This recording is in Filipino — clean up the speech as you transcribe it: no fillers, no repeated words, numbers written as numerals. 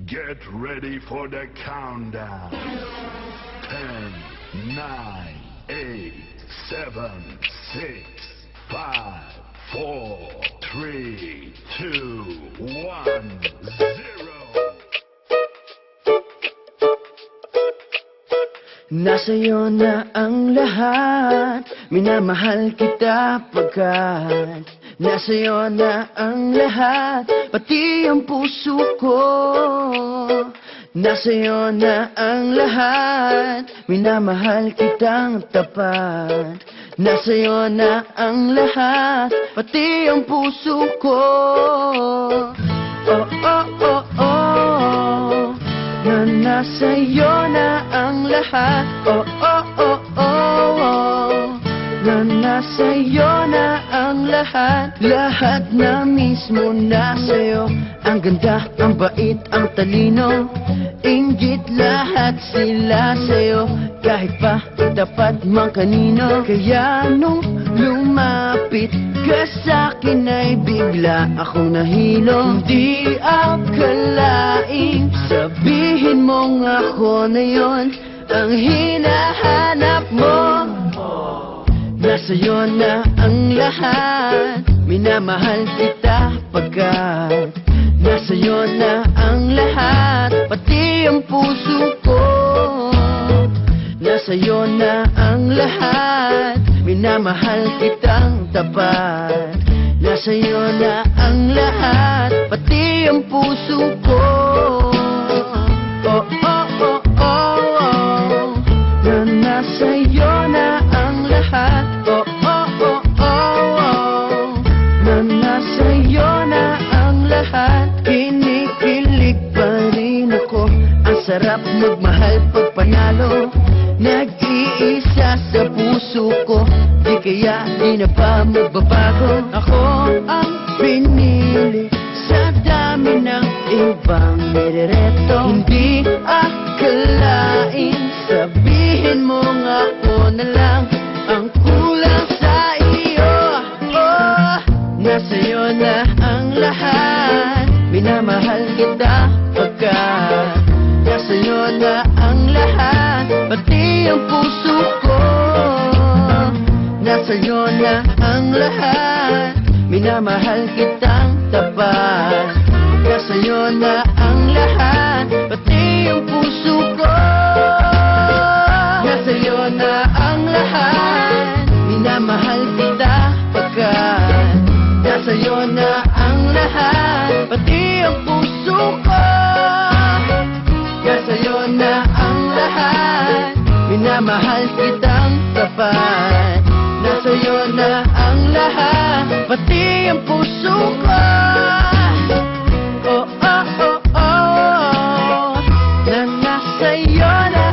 Get ready for the countdown. 10, 9, 8, 7, 6, 5, 4, 3, 2, 1, 0. Nasa'yo na ang lahat, minamahal kita pagkat nasa'yo na ang lahat, pati ang puso ko. Nasa'yo na ang lahat, minamahal kitang tapat. Nasa'yo na ang lahat, pati ang puso ko. Oh, oh, oh, oh, na nasa'yo na ang lahat. Oh, oh, oh, oh, oh, na nasa'yo na ang lahat. Lahat na mismo nasa'yo. Ang ganda, ang bait, ang talino, inggit lahat sila sa'yo. Kahit pa itapat mang kanino. Kaya nung lumapit ka sa'kin ay bigla akong nahilo. Hindi akalaing sabihin mong ako na yon ang hinahanap mo. Nasa'yo na ang lahat, minamahal kita pagkat nasa'yo na ang lahat, pati ang puso ko. Nasa'yo na ang lahat, minamahal kitang tapat. Nasa'yo na ang lahat, pati ang puso ko. Oh, oh, oh, oh, oh, na nasa'yo na ang lahat. Oh, oh, oh, oh, oh, na nasa'yo na ang lahat. Kinikilig pa rin ako, ang sarap magmahal pag panalo. Nag-iisa sa puso ko, di kaya di na pa magbabago. Ako ang pinili sa dami ng ibang nirereto. Hindi akalain sabihin mo nga ako na lang ang kulang sa iyo. Oh, nasa'yo na ang lahat, minamahal kita pagkat nasa'yo na ang lahat, pati ang puso ko. Nasa'yo na ang lahat, minamahal kitang tapat. Nasa'yo na ang lahat, pati ang puso ko. Nasa'yo na ang lahat, minamahal kita pagkat nasa'yo na ang lahat, pati ang puso ko. Nasa'yo na ang lahat, minamahal kitang tapat. Nasa'yo na ang lahat, pati ang puso ko. Oh, oh, oh, oh, na nasa'yo na